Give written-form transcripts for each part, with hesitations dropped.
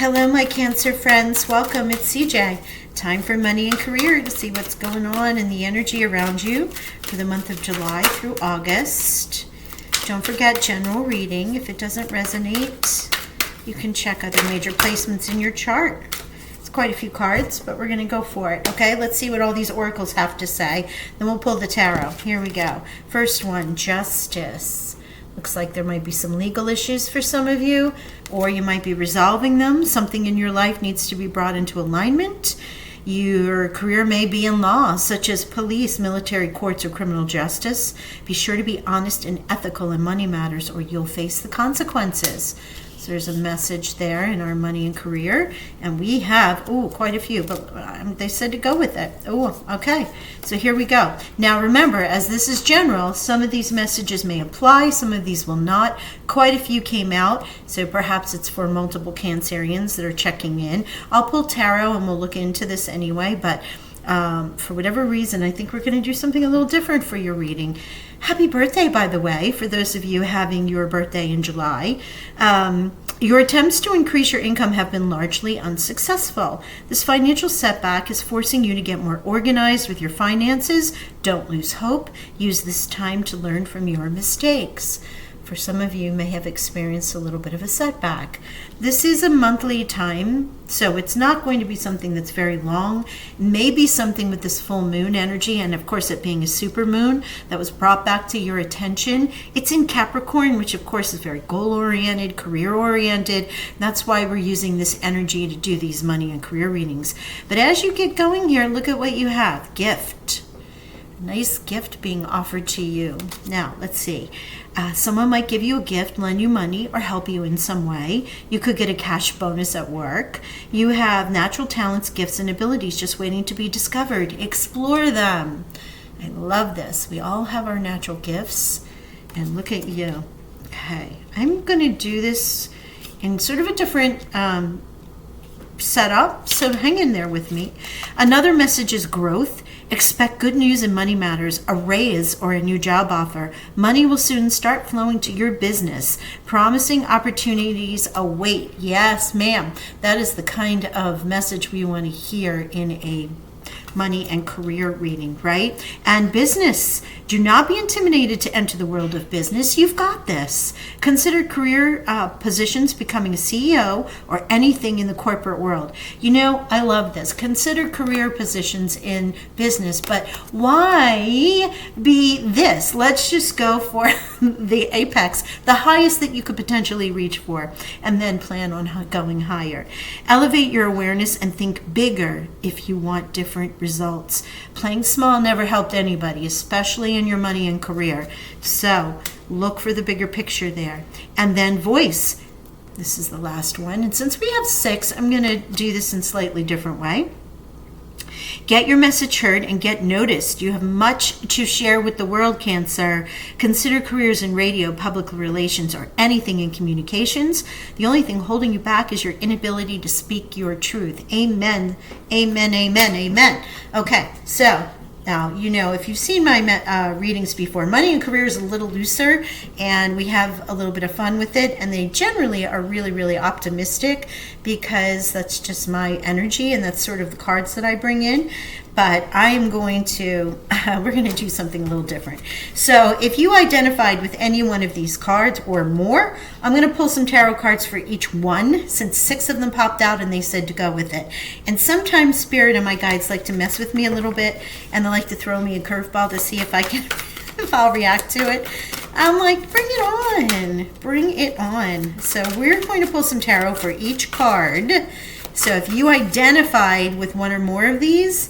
Hello, my Cancer friends. Welcome. It's CJ. Time for money and career to see what's going on in the energy around you for the month of July through August. Don't forget general reading. If it doesn't resonate, you can check other major placements in your chart. It's quite a few cards, but we're going to go for it. Okay, let's see what all these oracles have to say. Then we'll pull the tarot. Here we go. First one, justice. Looks like there might be some legal issues for some of you, or you might be resolving them. Something in your life needs to be brought into alignment. Your career may be in law, such as police, military, courts, or criminal justice. Be sure to be honest and ethical in money matters, or you'll face the consequences. So there's a message there in our money and career. And we have, quite a few, but they said to go with it. Okay. So here we go. Now remember, as this is general, some of these messages may apply, some of these will not. Quite a few came out, so perhaps it's for multiple Cancerians that are checking in. I'll pull tarot and we'll look into this anyway, but for whatever reason, I think we're going to do something a little different for your reading. Happy birthday, by the way, for those of you having your birthday in July. Your attempts to increase your income have been largely unsuccessful. This financial setback is forcing you to get more organized with your finances. Don't lose hope. Use this time to learn from your mistakes. For some of you may have experienced a little bit of a setback. This is a monthly time, so it's not going to be something that's very long. Maybe something with this full moon energy, and of course it being a super moon that was brought back to your attention. It's in Capricorn, which of course is very goal-oriented, career-oriented. That's why we're using this energy to do these money and career readings. But as you get going here, look at what you have. Gift. Nice gift being offered to you. Now, let's see. Someone might give you a gift, lend you money, or help you in some way. You could get a cash bonus at work. You have natural talents, gifts, and abilities just waiting to be discovered. Explore them. I love this. We all have our natural gifts. And look at you. Okay. I'm going to do this in sort of a different setup, so hang in there with me. Another message is growth. Expect good news in money matters, a raise or a new job offer. Money will soon start flowing to your business. Promising opportunities await. Yes, ma'am. That is the kind of message we want to hear in a money and career reading, right? And business. Do not be intimidated to enter the world of business. You've got this. Consider career positions, becoming a CEO or anything in the corporate world. You know, I love this. Consider career positions in business, but why be this? Let's just go for the apex, the highest that you could potentially reach for, and then plan on going higher. Elevate your awareness and think bigger if you want different results. Playing small never helped anybody, especially in your money and career. So look for the bigger picture there. And then voice. This is the last one. And since we have 6, I'm going to do this in a slightly different way. Get your message heard and get noticed. You have much to share with the world, Cancer. Consider careers in radio, public relations, or anything in communications. The only thing holding you back is your inability to speak your truth. Amen. Amen, amen, amen. Okay, so now, you know, if you've seen my readings before, money and career is a little looser, and we have a little bit of fun with it, and they generally are really, really optimistic because that's just my energy, and that's sort of the cards that I bring in. But I am going to, we're going to do something a little different. So if you identified with any one of these cards or more, I'm going to pull some tarot cards for each one, since 6 of them popped out and they said to go with it. And sometimes Spirit and my guides like to mess with me a little bit, and they like to throw me a curveball to see if I can, if I'll react to it. I'm like, bring it on, bring it on. So we're going to pull some tarot for each card. So if you identified with one or more of these,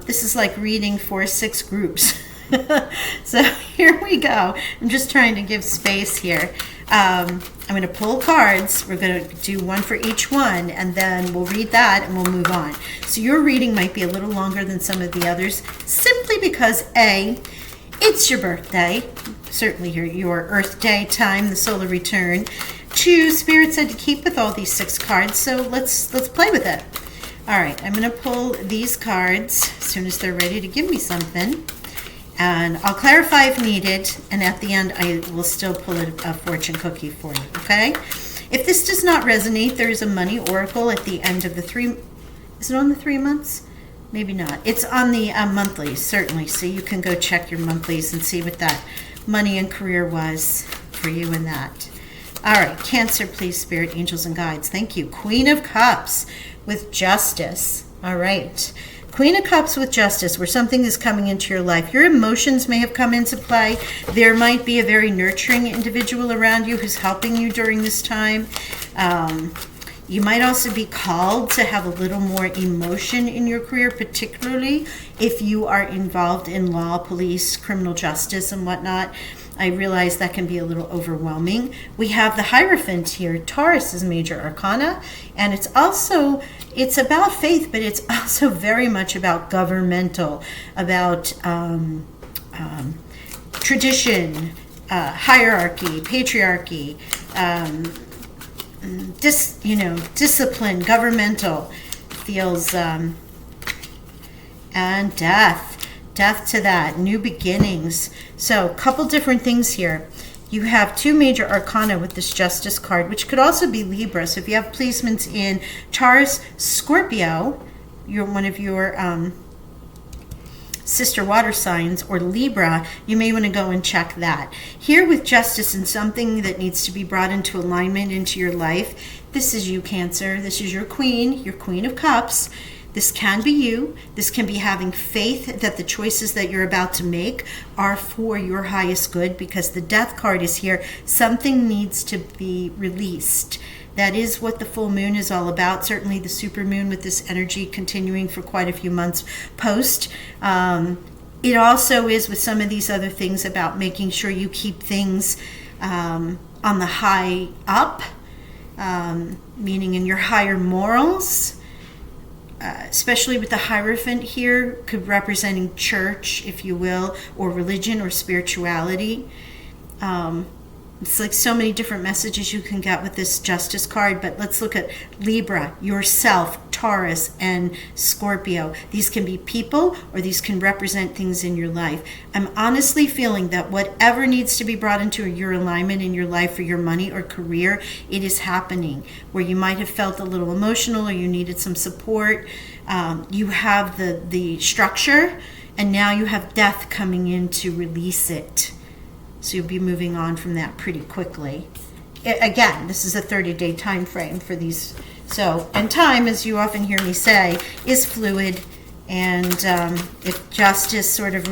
this is like reading for 6 groups. So here we go. I'm just trying to give space here. I'm going to pull cards. We're going to do one for each one, and then we'll read that and we'll move on. So your reading might be a little longer than some of the others, simply because A, it's your birthday, certainly your Earth Day time, the solar return. 2, Spirit said to keep with all these 6 cards, so let's play with it. All right, I'm going to pull these cards as soon as they're ready to give me something. And I'll clarify if needed, and at the end I will still pull a fortune cookie for you, okay? If this does not resonate, there is a money oracle at the end of the 3. Is it on the 3 months? Maybe not. It's on the monthlies, certainly. So you can go check your monthlies and see what that money and career was for you in that. All right, Cancer, please, Spirit, Angels, and Guides. Thank you. Queen of Cups with Justice. All right. Queen of Cups with Justice, where something is coming into your life. Your emotions may have come into play. There might be a very nurturing individual around you who's helping you during this time. You might also be called to have a little more emotion in your career, particularly if you are involved in law, police, criminal justice, and whatnot. I realize that can be a little overwhelming. We have the Hierophant here. Taurus is major arcana, and it's about faith, but it's also very much about governmental, about tradition, hierarchy, patriarchy, discipline, governmental, feels, and death to that, new beginnings. So a couple different things here. You have 2 major arcana with this Justice card, which could also be Libra. So if you have placements in Taurus, Scorpio, one of your sister water signs, or Libra, you may want to go and check that. Here with Justice and something that needs to be brought into alignment into your life, this is you, Cancer. This is your Queen of Cups. This can be you. This can be having faith that the choices that you're about to make are for your highest good, because the Death card is here. Something needs to be released. That is what the full moon is all about. Certainly the super moon with this energy continuing for quite a few months post. It also is with some of these other things about making sure you keep things on the high up, meaning in your higher morals. Especially with the Hierophant here, could representing church, if you will, or religion or spirituality. It's like so many different messages you can get with this Justice card, but let's look at Libra, yourself, Taurus, and Scorpio. These can be people, or these can represent things in your life. I'm honestly feeling that whatever needs to be brought into your alignment in your life for your money or career, it is happening. Where you might have felt a little emotional or you needed some support, you have the structure, and now you have Death coming in to release it. So you'll be moving on from that pretty quickly. Again, this is a 30-day time frame for these. So, and time, as you often hear me say, is fluid. And if Justice sort of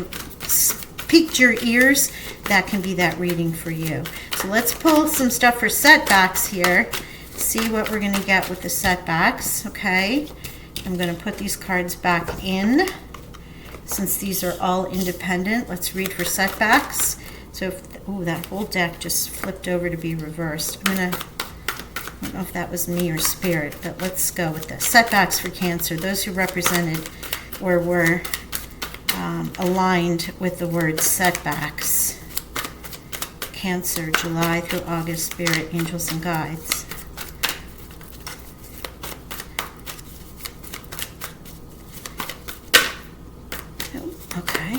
piqued your ears, that can be that reading for you. So let's pull some stuff for setbacks here. See what we're going to get with the setbacks. Okay. I'm going to put these cards back in. Since these are all independent, let's read for setbacks. So, that whole deck just flipped over to be reversed. I don't know if that was me or Spirit, but let's go with this. Setbacks for Cancer, those who represented or were aligned with the word setbacks. Cancer, July through August, Spirit, Angels, and Guides. Okay.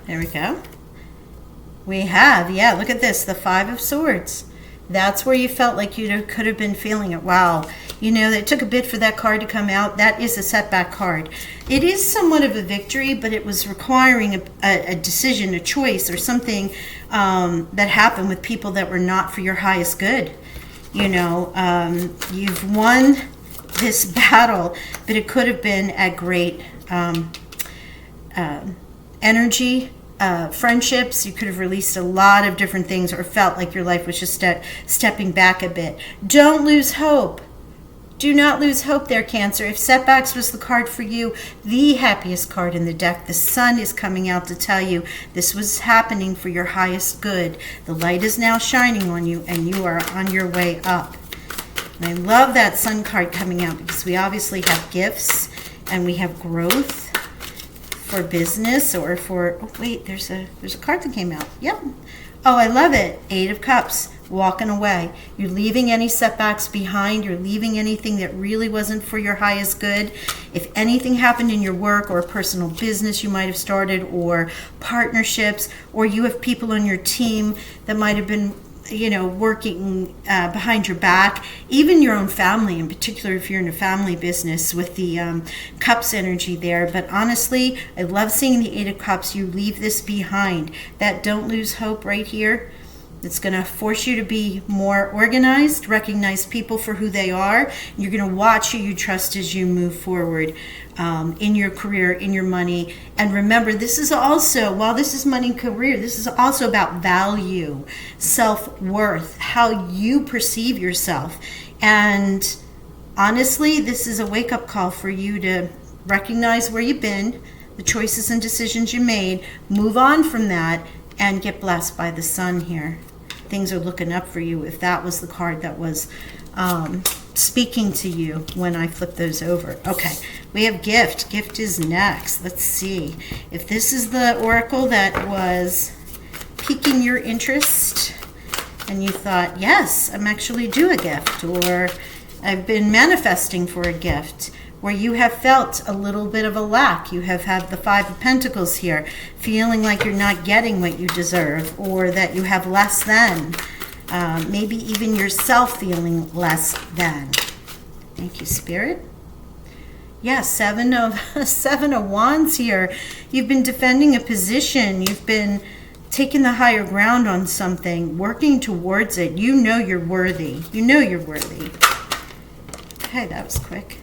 There we go. We have, look at this, the 5 of Swords. That's where you felt like you could have been feeling it. Wow. It took a bit for that card to come out. That is a setback card. It is somewhat of a victory, but it was requiring a decision, a choice, or something that happened with people that were not for your highest good. You've won this battle, but it could have been at great energy, friendships. You could have released a lot of different things, or felt like your life was just stepping back a bit. Don't lose hope. Do not lose hope there, Cancer. If setbacks was the card for you, the happiest card in the deck, the sun is coming out to tell you this was happening for your highest good. The light is now shining on you, and you are on your way up. And I love that sun card coming out, because we obviously have gifts and we have growth for business, or for, there's a card that came out. Yep. Oh, I love it. 8 of Cups. walking away. You're leaving any setbacks behind. You're leaving anything that really wasn't for your highest good. If anything happened in your work or a personal business you might have started, or partnerships, or you have people on your team that might have been working behind your back, even your own family, in particular if you're in a family business with the cups energy there. But honestly, I love seeing the Eight of Cups. You leave this behind. That don't lose hope right here. It's going to force you to be more organized, recognize people for who they are. You're going to watch who you trust as you move forward in your career, in your money. And remember, this is also, while this is money and career, this is also about value, self-worth, how you perceive yourself. And honestly, this is a wake-up call for you to recognize where you've been, the choices and decisions you made, move on from that, and get blessed by the sun here. Things are looking up for you, if that was the card that was speaking to you when I flip those over. Okay, we have gift. Gift is next. Let's see if this is the oracle that was piquing your interest and you thought, yes, I'm actually due a gift, or I've been manifesting for a gift, where you have felt a little bit of a lack. You have had the Five of Pentacles here, feeling like you're not getting what you deserve, or that you have less than. Maybe even yourself feeling less than. Thank you, Spirit. Yeah, Seven of Wands here. You've been defending a position. You've been taking the higher ground on something, working towards it. You know you're worthy. You know you're worthy. Okay, that was quick.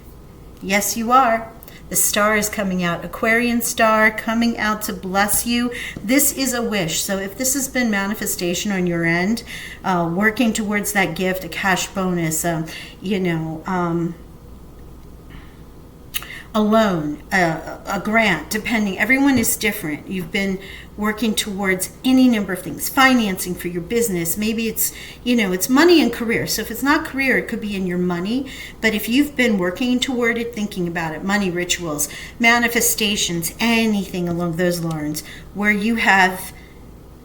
Yes, you are. The star is coming out. Aquarian star coming out to bless you. This is a wish. So if this has been manifestation on your end, working towards that gift, a cash bonus, a loan, a grant, depending. Everyone is different. You've been working towards any number of things, financing for your business. Maybe it's, it's money and career. So if it's not career, it could be in your money. But if you've been working toward it, thinking about it, money rituals, manifestations, anything along those lines, where you have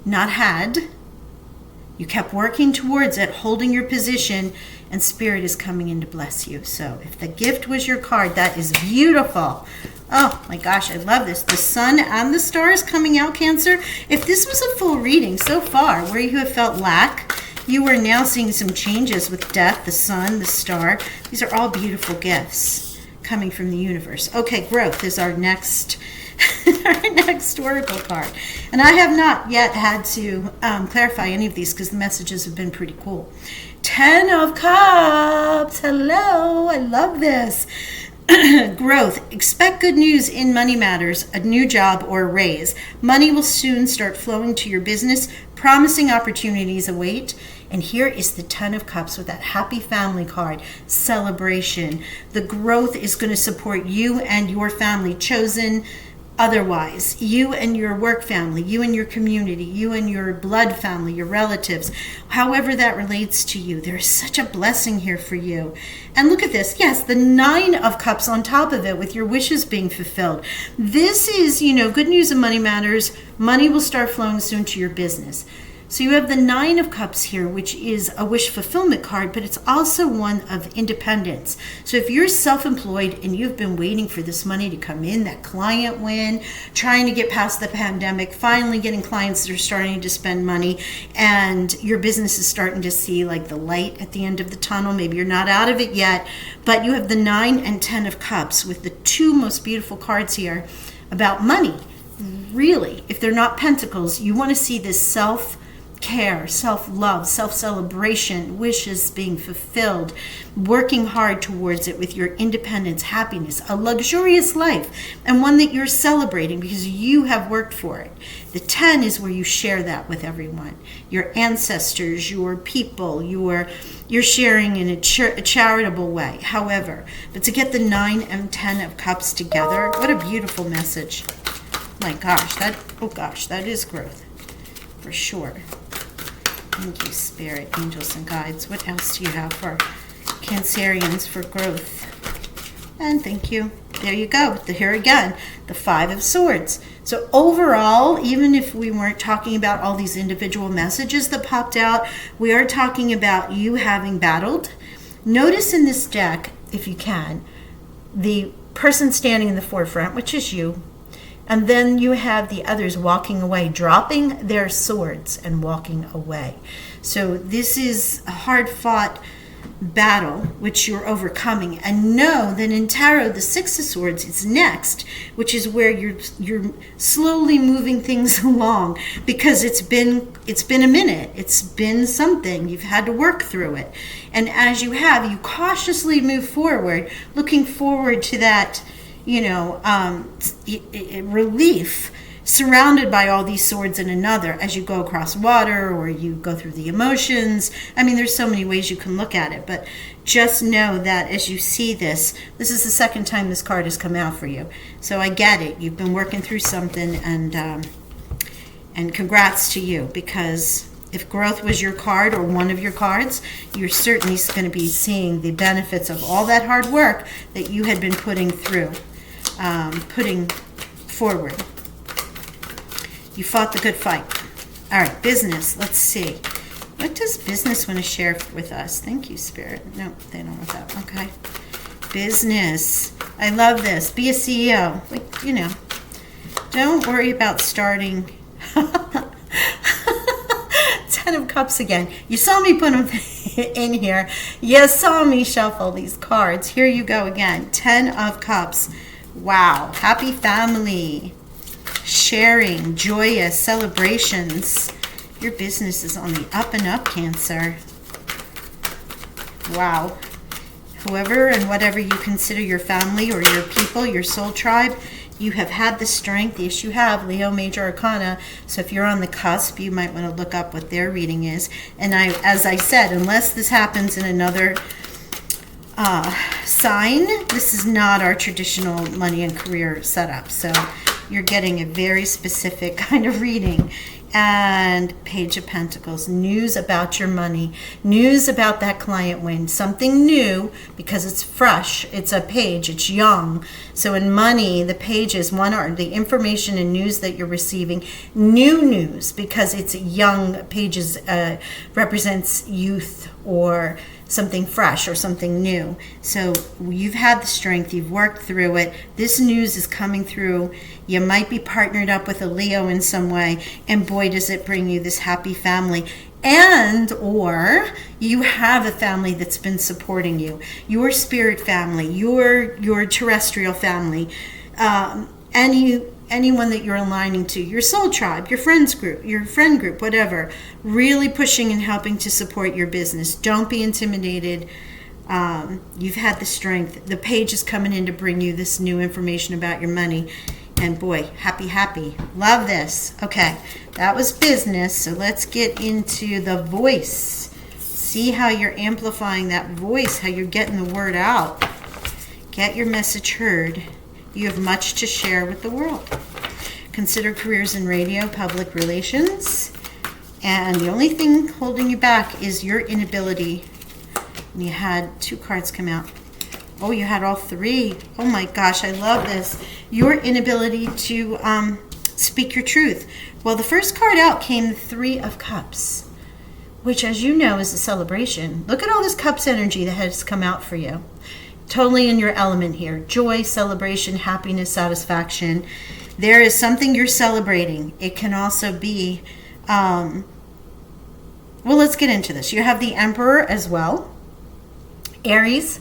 not had, you kept working towards it, holding your position, and Spirit is coming in to bless you. So if the gift was your card, that is beautiful. Oh my gosh, I love this. The sun and the stars coming out, Cancer. If this was a full reading so far, where you have felt lack, you are now seeing some changes with death, the sun, the star. These are all beautiful gifts coming from the universe. Okay, growth is our next our next oracle card. And I have not yet had to clarify any of these because the messages have been pretty cool. 10 of Cups. Hello, I love this. Growth. Expect good news in money matters, a new job or a raise. Money will soon start flowing to your business. Promising opportunities await. And here is the 10 of Cups with that happy family card. Celebration. The growth is going to support you and your family, chosen otherwise, you and your work family, you and your community, you and your blood family, your relatives, however that relates to you. There's such a blessing here for you. And look at this. Yes, the 9 of Cups on top of it with your wishes being fulfilled. This is, good news in money matters. Money will start flowing soon to your business. So you have the 9 of Cups here, which is a wish fulfillment card, but it's also one of independence. So if you're self-employed and you've been waiting for this money to come in, that client win, trying to get past the pandemic, finally getting clients that are starting to spend money, and your business is starting to see like the light at the end of the tunnel. Maybe you're not out of it yet, but you have the 9 and 10 of Cups with the 2 most beautiful cards here about money. Really, if they're not pentacles, you want to see this self-care, self-love, self-celebration, wishes being fulfilled, working hard towards it with your independence, happiness, a luxurious life, and one that you're celebrating because you have worked for it. The 10 is where you share that with everyone, your ancestors, your people, you're sharing in a charitable way, however. But to get the 9 and 10 of Cups together, what a beautiful message. My gosh, that is growth for sure. Thank you, Spirit, angels, and guides. What else do you have for Cancerians for growth? And thank you. There you go. Here again, the Five of Swords. So overall, even if we weren't talking about all these individual messages that popped out, we are talking about you having battled. Notice in this deck, if you can, the person standing in the forefront, which is you, and then you have the others walking away, dropping their swords and walking away. So this is a hard-fought battle which you're overcoming, and know that in tarot the Six of Swords is next, which is where you're slowly moving things along, because it's been a minute, it's been something, you've had to work through it, and as you cautiously move forward, looking forward to that relief, surrounded by all these swords in another, as you go across water or you go through the emotions. I mean, there's so many ways you can look at it, but just know that as you see this is the second time this card has come out for you. So I get it. You've been working through something, and congrats to you, because if growth was your card or one of your cards, you're certainly going to be seeing the benefits of all that hard work that you had been putting forward. You fought the good fight. All right, business. Let's see. What does business want to share with us? Thank you, Spirit. No, they don't want that. Okay. Business. I love this. Be a CEO. Don't worry about starting. 10 of Cups again. You saw me put them in here. You saw me shuffle these cards. Here you go again. 10 of Cups. Wow. Happy family. Sharing, joyous celebrations. Your business is on the up and up, Cancer. Wow. Whoever and whatever you consider your family or your people, your soul tribe, you have had the strength. Yes, you have. Leo, Major Arcana. So if you're on the cusp, you might want to look up what their reading is. And as I said, unless this happens in another sign, this is not our traditional money and career setup. So you're getting a very specific kind of reading. And Page of Pentacles, news about your money, news about that client win, something new, because it's fresh, it's a page, it's young. So in money, the pages, one are the information and news that you're receiving, new news, because it's young pages, represents youth or something fresh or something new. So you've had the strength, you've worked through it. This news is coming through. You might be partnered up with a Leo in some way, and boy, does it bring you this happy family. And or you have a family that's been supporting you, your spirit family, your terrestrial family, anyone that you're aligning to, your soul tribe, your friends group, your friend group, whatever, really pushing and helping to support your business. Don't be intimidated. You've had the strength. The page is coming in to bring you this new information about your money. And boy, happy. Love this. Okay, that was business. So let's get into the voice. See how you're amplifying that voice, how you're getting the word out. Get your message heard. You have much to share with the world. Consider careers in radio, public relations. And the only thing holding you back is your inability. You had 2 cards come out. Oh, you had all 3. Oh my gosh, I love this. Your inability to speak your truth. Well, the first card out came the 3 of Cups, which, as you know, is a celebration. Look at all this Cups energy that has come out for you. Totally in your element here. Joy, celebration, happiness, satisfaction. There is something you're celebrating. It can also be, well, let's get into this. You have the Emperor as well. Aries,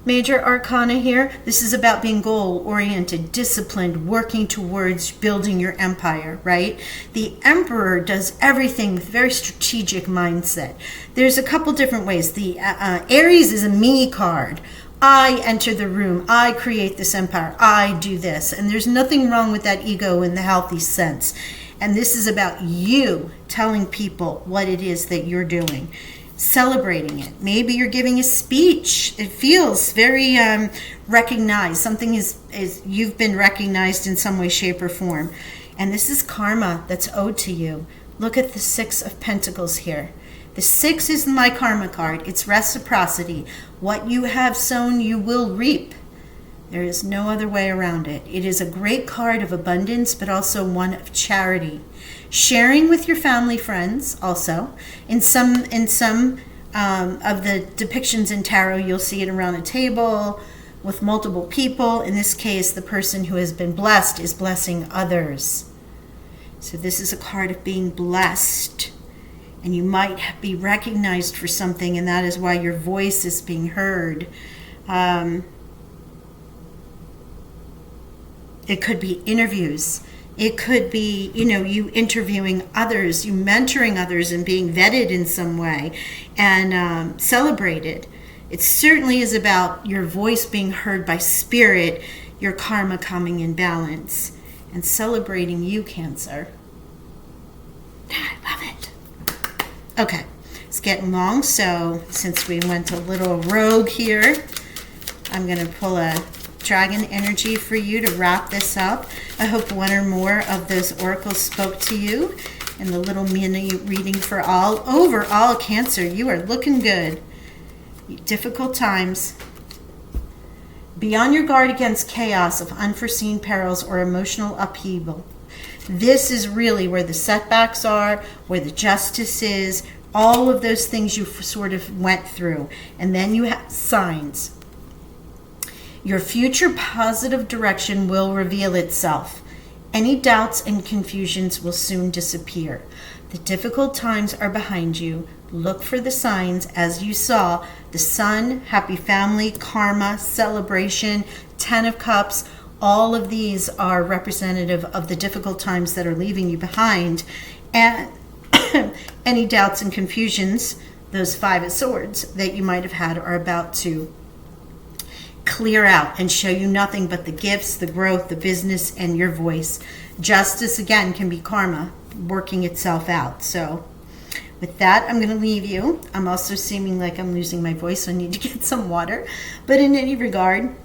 Major Arcana here. This is about being goal-oriented, disciplined, working towards building your empire, right? The Emperor does everything with very strategic mindset. There's a couple different ways. The Aries is a me card. I enter the room. I create this empire. I do this. And there's nothing wrong with that ego in the healthy sense. And this is about you telling people what it is that you're doing. Celebrating it. Maybe you're giving a speech. It feels very recognized. Something is you've been recognized in some way, shape, or form. And this is karma that's owed to you. Look at the 6 of Pentacles here. The 6 is my karma card. It's reciprocity. What you have sown, you will reap. There is no other way around it. It is a great card of abundance, but also one of charity. Sharing with your family, friends, also. In some of the depictions in tarot, you'll see it around a table with multiple people. In this case, the person who has been blessed is blessing others. So this is a card of being blessed. And you might be recognized for something, and that is why your voice is being heard. It could be interviews. It could be, you interviewing others, you mentoring others and being vetted in some way and celebrated. It certainly is about your voice being heard by spirit, your karma coming in balance, and celebrating you, Cancer. I love it. Okay, it's getting long, so since we went a little rogue here, I'm going to pull a dragon energy for you to wrap this up. I hope one or more of those oracles spoke to you in the little mini reading for all. Overall, Cancer, you are looking good. Difficult times. Be on your guard against chaos of unforeseen perils or emotional upheaval. This is really where the setbacks are, where the justice is, all of those things you sort of went through. And then you have signs. Your future positive direction will reveal itself. Any doubts and confusions will soon disappear. The difficult times are behind you. Look for the signs as you saw. The sun, happy family, karma, celebration, 10 of cups. All of these are representative of the difficult times that are leaving you behind. And any doubts and confusions, those 5 of swords that you might have had, are about to clear out and show you nothing but the gifts, the growth, the business, and your voice. Justice, again, can be karma working itself out. So with that, I'm going to leave you. I'm also seeming like I'm losing my voice, so I need to get some water. But in any regard,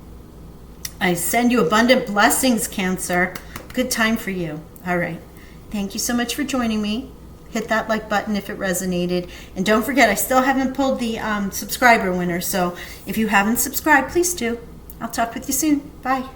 I send you abundant blessings, Cancer. Good time for you. All right. Thank you so much for joining me. Hit that like button if it resonated. And don't forget, I still haven't pulled the subscriber winner. So if you haven't subscribed, please do. I'll talk with you soon. Bye.